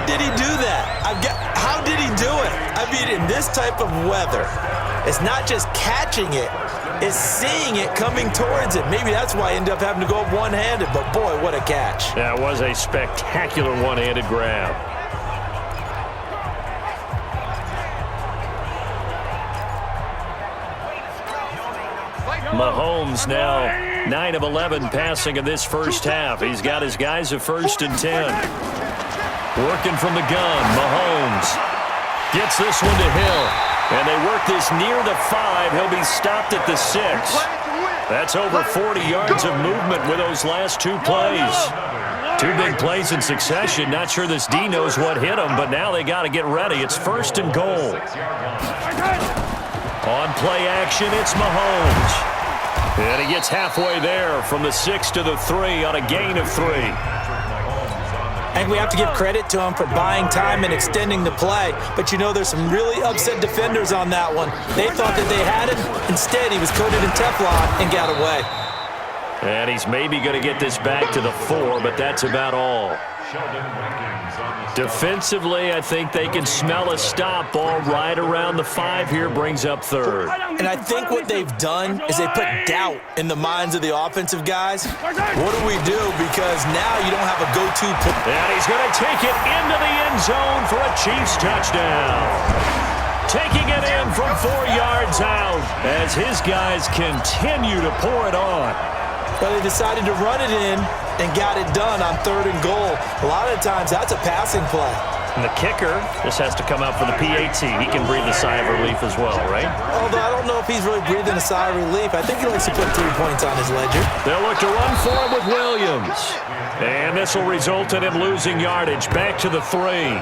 did he do that? How did he do it? I mean, in this type of weather, it's not just catching it, it's seeing it coming towards it. Maybe that's why I ended up having to go up one-handed, but boy, what a catch. That was a spectacular one-handed grab. Mahomes now 9 of 11 passing in this first half. He's got his guys at 1st and 10. Working from the gun, Mahomes gets this one to Hill. And they work this near the 5. He'll be stopped at the 6. That's over 40 yards of movement with those last 2 plays. 2 big plays in succession. Not sure this D knows what hit him, but now they got to get ready. It's 1st and goal. On play action, it's Mahomes. And he gets halfway there from the 6 to the 3 on a gain of 3. I think we have to give credit to him for buying time and extending the play. But, you know, there's some really upset defenders on that one. They thought that they had him. Instead, he was coated in Teflon and got away. And he's maybe going to get this back to the 4, but that's about all. Defensively, I think they can smell a stop ball right around the 5 here, brings up 3rd. And I think what they've done is they put doubt in the minds of the offensive guys. What do we do? Because now you don't have a go-to play. And he's going to take it into the end zone for a Chiefs touchdown. Taking it in from 4 yards out as his guys continue to pour it on. But they decided to run it in and got it done on 3rd and goal. A lot of times, that's a passing play. And the kicker just has to come out for the PAT. He can breathe a sigh of relief as well, right? Although I don't know if he's really breathing a sigh of relief. I think he likes to put 3 points on his ledger. They'll look to run for it with Williams. And this will result in him losing yardage. Back to the 3.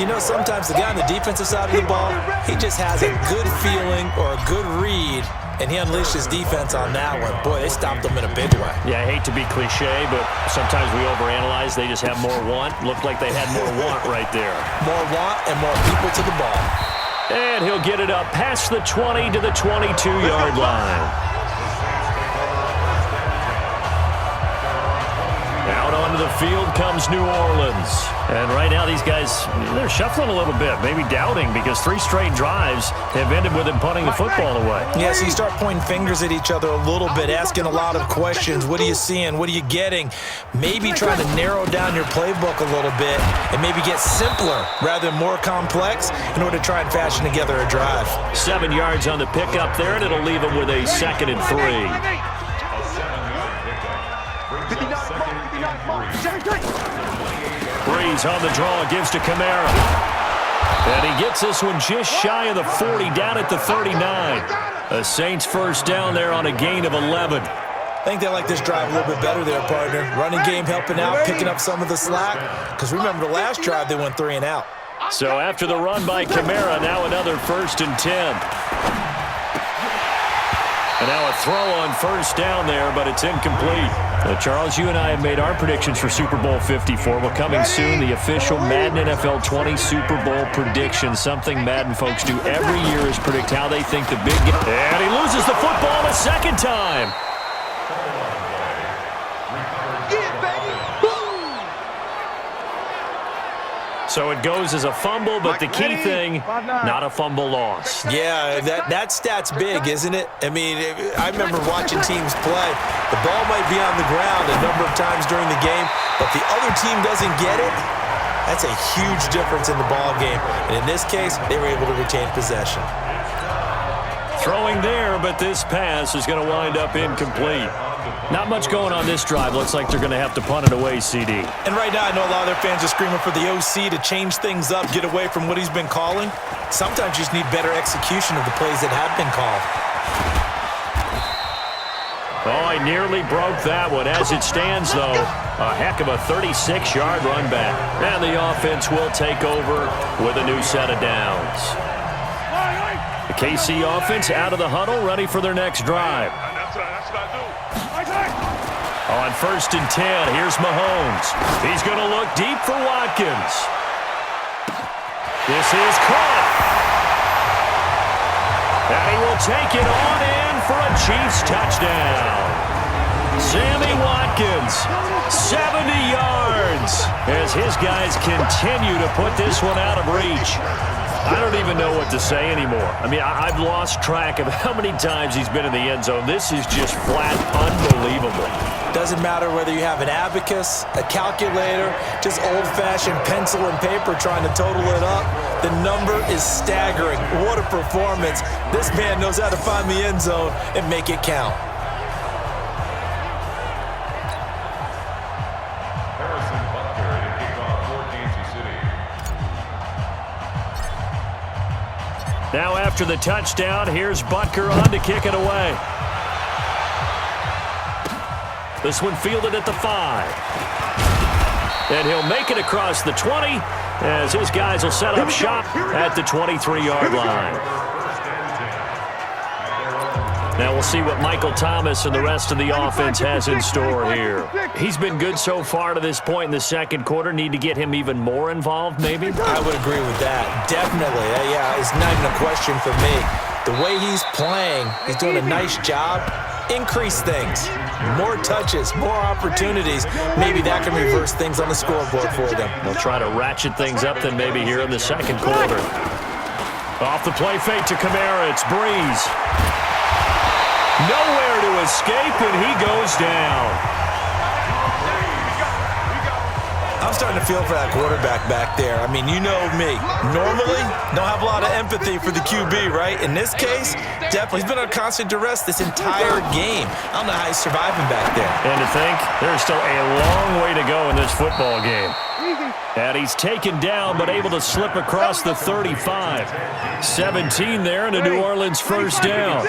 You know, sometimes the guy on the defensive side of the ball, he just has a good feeling or a good read, and he unleashed his defense on that one. Boy, they stopped him in a big way. Yeah, I hate to be cliche, but sometimes we overanalyze. They just have more want. Looked like they had more want right there. More want and more people to the ball. And he'll get it up past the 20 to the 22-yard line. Out onto the field comes New Orleans. And right now these guys, they're shuffling a little bit, maybe doubting, because 3 straight drives have ended with them punting the football away. Yeah, so you start pointing fingers at each other a little bit, asking a lot of questions. What are you seeing? What are you getting? Maybe trying to narrow down your playbook a little bit and maybe get simpler rather than more complex in order to try and fashion together a drive. 7 yards on the pickup there, and it'll leave them with a 2nd and 3. Breeze on the draw, gives to Kamara. And he gets this one just shy of the 40, down at the 39. The Saints first down there on a gain of 11. I think they like this drive a little bit better there, partner. Running game helping out, picking up some of the slack. Because remember, the last drive they went 3 and out. So after the run by Kamara, now another 1st and 10. And now a throw on 1st down there, but it's incomplete. Charles, you and I have made our predictions for Super Bowl 54. Well, coming soon, the official Madden NFL 20 Super Bowl prediction. Something Madden folks do every year is predict how they think the big game. And he loses the football a 2nd time. So it goes as a fumble, but the key thing, not a fumble loss. Yeah, that stat's big, isn't it? I mean, I remember watching teams play. The ball might be on the ground a number of times during the game, but the other team doesn't get it. That's a huge difference in the ball game. And in this case, they were able to retain possession. Throwing there, but this pass is going to wind up incomplete. Not much going on this drive. Looks like they're going to have to punt it away, CD. And right now, I know a lot of their fans are screaming for the OC to change things up, get away from what he's been calling. Sometimes you just need better execution of the plays that have been called. Oh, he nearly broke that one. As it stands, though, a heck of a 36-yard run back. And the offense will take over with a new set of downs. The KC offense out of the huddle, ready for their next drive. On 1st and 10, here's Mahomes. He's going to look deep for Watkins. This is caught. And he will take it on in for a Chiefs touchdown. Sammy Watkins, 70 yards, as his guys continue to put this one out of reach. I don't even know what to say anymore. I mean, I've lost track of how many times he's been in the end zone. This is just flat unbelievable. Doesn't matter whether you have an abacus, a calculator, just old-fashioned pencil and paper trying to total it up. The number is staggering. What a performance. This man knows how to find the end zone and make it count. Now after the touchdown, here's Butker on to kick it away. This one fielded at the 5. And he'll make it across the 20 as his guys will set up shop at the 23-yard line. Now we'll see what Michael Thomas and the rest of the offense has in store here. He's been good so far to this point in the second quarter. Need to get him even more involved, maybe? I would agree with that. Definitely. Yeah, it's not even a question for me. The way he's playing, he's doing a nice job. Increase things. More touches, more opportunities. Maybe that can reverse things on the scoreboard for them. They'll try to ratchet things up then maybe here in the second quarter. Off the play fake to Kamara. It's Breeze. Nowhere to escape, and he goes down. I'm starting to feel for that quarterback back there. I mean, you know me. Normally, don't have a lot of empathy for the QB, right? In this case, definitely. He's been on constant duress this entire game. I don't know how he's surviving back there. And to think, there's still a long way to go in this football game. And he's taken down, but able to slip across the 35. 17 there, and a New Orleans first down.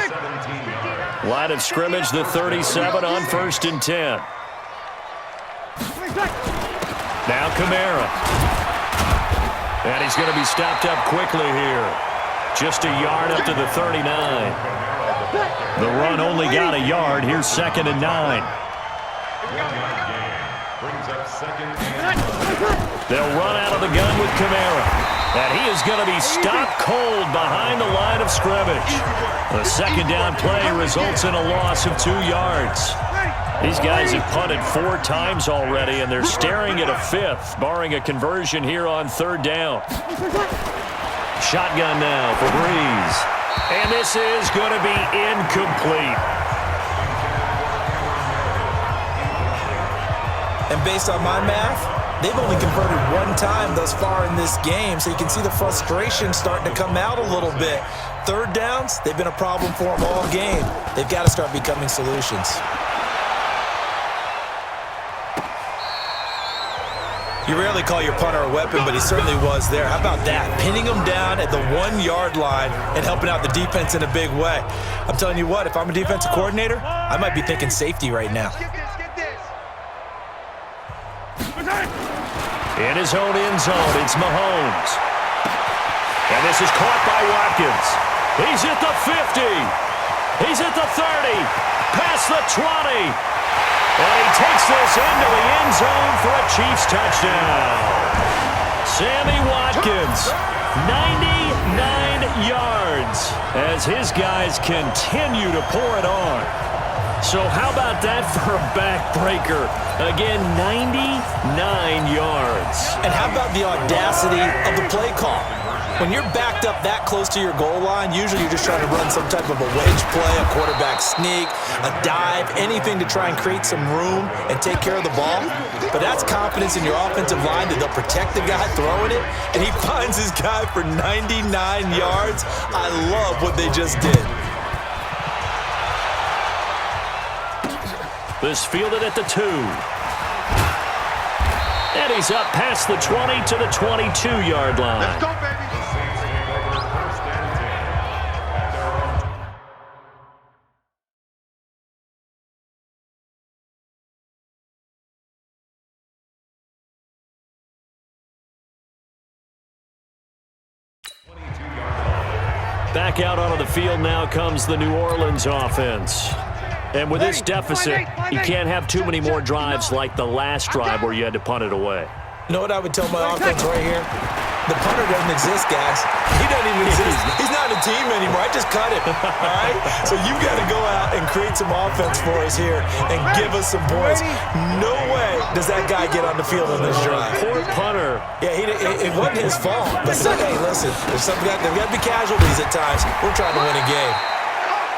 Line of scrimmage, the 37 on 1st and 10. Now Kamara. And he's going to be stopped up quickly here. Just a yard up to the 39. The run only got a yard. Here's 2nd and 9. They'll run out of the gun with Kamara. And he is going to be stopped cold behind the line of scrimmage. The second down play results in a loss of 2 yards. These guys have punted 4 times already, and they're staring at a 5th, barring a conversion here on 3rd down. Shotgun now for Breeze. And this is going to be incomplete. And based on my math, they've only converted 1 time thus far in this game, so you can see the frustration starting to come out a little bit. 3rd downs, they've been a problem for them all game. They've got to start becoming solutions. You rarely call your punter a weapon, but he certainly was there. How about that? Pinning him down at the 1-yard line and helping out the defense in a big way. I'm telling you what, if I'm a defensive coordinator, I might be thinking safety right now. In his own end zone, it's Mahomes. And this is caught by Watkins. He's at the 50. He's at the 30. Past the 20. And he takes this into the end zone for a Chiefs touchdown. Sammy Watkins, 99 yards, as his guys continue to pour it on. So how about that for a backbreaker? Again, 99 yards. And how about the audacity of the play call? When you're backed up that close to your goal line, usually you're just trying to run some type of a wedge play, a quarterback sneak, a dive, anything to try and create some room and take care of the ball. But that's confidence in your offensive line that they'll protect the guy throwing it, and he finds his guy for 99 yards. I love what they just did. This fielded at the 2. And he's up past the 20 to the 22-yard line. Let's go, baby. Back out onto the field now comes the New Orleans offense. And with this deficit, you can't have too many more drives like the last drive where you had to punt it away. You know what I would tell my offense right here? The punter doesn't exist, guys. He doesn't even exist. He's not a team anymore. I just cut him, all right? So you've got to go out and create some offense for us here and give us some points. No way does that guy get on the field on this drive. Poor punter. Yeah, it wasn't his fault. But hey, listen, there's got to be casualties at times. We're trying to win a game.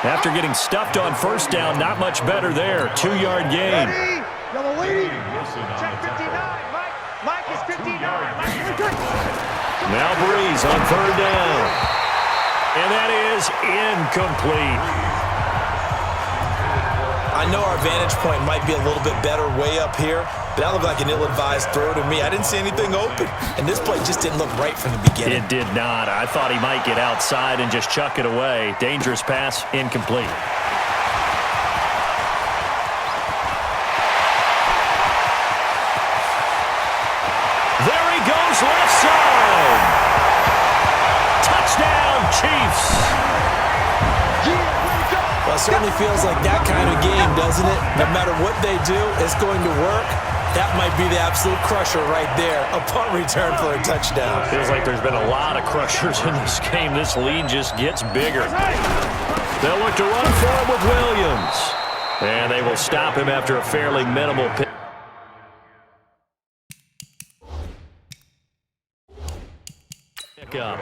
After getting stuffed on first down, not much better there. 2-yard gain. Check 59. Mike is 59. Now Breeze on third down. And that is incomplete. I know our vantage point might be a little bit better way up here, but that looked like an ill-advised throw to me. I didn't see anything open, and this play just didn't look right from the beginning. It did not. I thought he might get outside and just chuck it away. Dangerous pass, incomplete. There he goes, left side. Touchdown, Chiefs. Well, it certainly feels like that kind of game, doesn't it? No matter what they do, it's going to work. That might be the absolute crusher right there. A punt return for a touchdown. Feels like there's been a lot of crushers in this game. This lead just gets bigger. They'll look to run for it with Williams. And they will stop him after a fairly minimal pick. Up.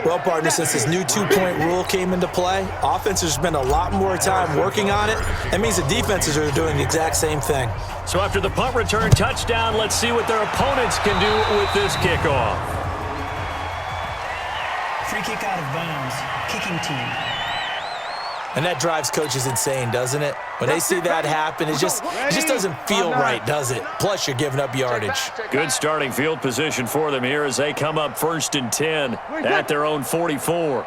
Well, partner, since this new two-point rule came into play, offenses spend a lot more time working on it. That means the defenses are doing the exact same thing. So after the punt return touchdown, let's see what their opponents can do with this kickoff. Free kick out of bounds. Kicking team. And that drives coaches insane, doesn't it? When they see that happen, it just doesn't feel right, does it? Plus, you're giving up yardage. Good starting field position for them here as they come up 1st and 10 at their own 44.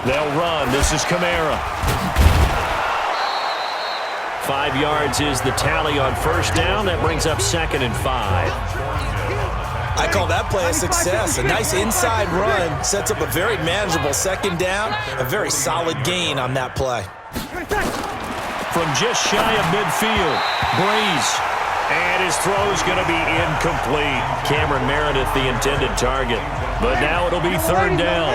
They'll run. This is Kamara. 5 yards is the tally on first down. That brings up 2nd and 5. I call that play a success. A nice inside run sets up a very manageable second down, a very solid gain on that play. From just shy of midfield, Breeze. And his throw's going to be incomplete. Cameron Meredith, the intended target. But now it'll be 3rd down.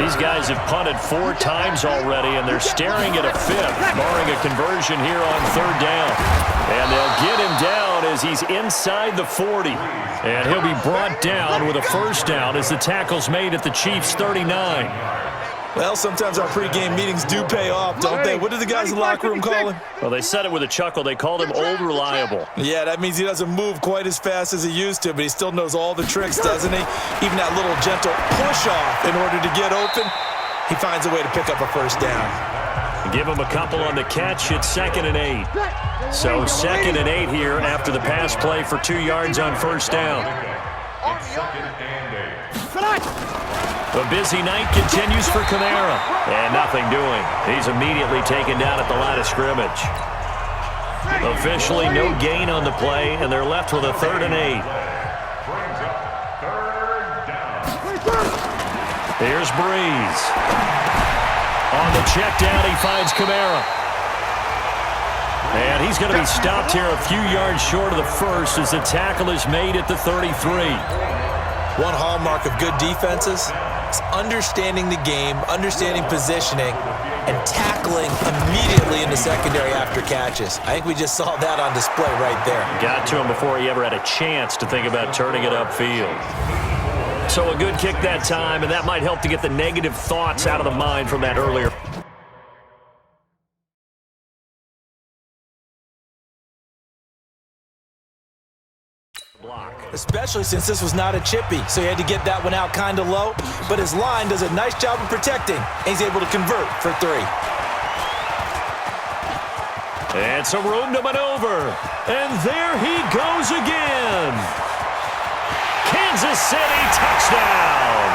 These guys have punted 4 times already, and they're staring at a 5th, barring a conversion here on 3rd down. And they'll get him down as he's inside the 40. And he'll be brought down with a 1st down as the tackle's made at the Chiefs' 39. Well, sometimes our pregame meetings do pay off, don't they? What did the guys in the locker room call him? Well, they said it with a chuckle. They called him Old Reliable. Yeah, that means he doesn't move quite as fast as he used to, but he still knows all the tricks, doesn't he? Even that little gentle push-off in order to get open, he finds a way to pick up a 1st down. Give him a couple on the catch. It's 2nd and 8. So 2nd and 8 here after the pass play for 2 yards on 1st down. A busy night continues for Kamara. And nothing doing. He's immediately taken down at the line of scrimmage. Officially no gain on the play, and they're left with a 3rd and 8. Here's Breeze. On the check down, he finds Kamara. And he's going to be stopped here a few yards short of the 1st as the tackle is made at the 33. One hallmark of good defenses is understanding the game, understanding positioning, and tackling immediately in the secondary after catches. I think we just saw that on display right there. Got to him before he ever had a chance to think about turning it upfield. So a good kick that time, and that might help to get the negative thoughts out of the mind from that earlier. Block. Especially since this was not a chippy, so he had to get that one out kind of low. But his line does a nice job of protecting, and he's able to convert for 3. And some room to maneuver. And there he goes again. Kansas City touchdown.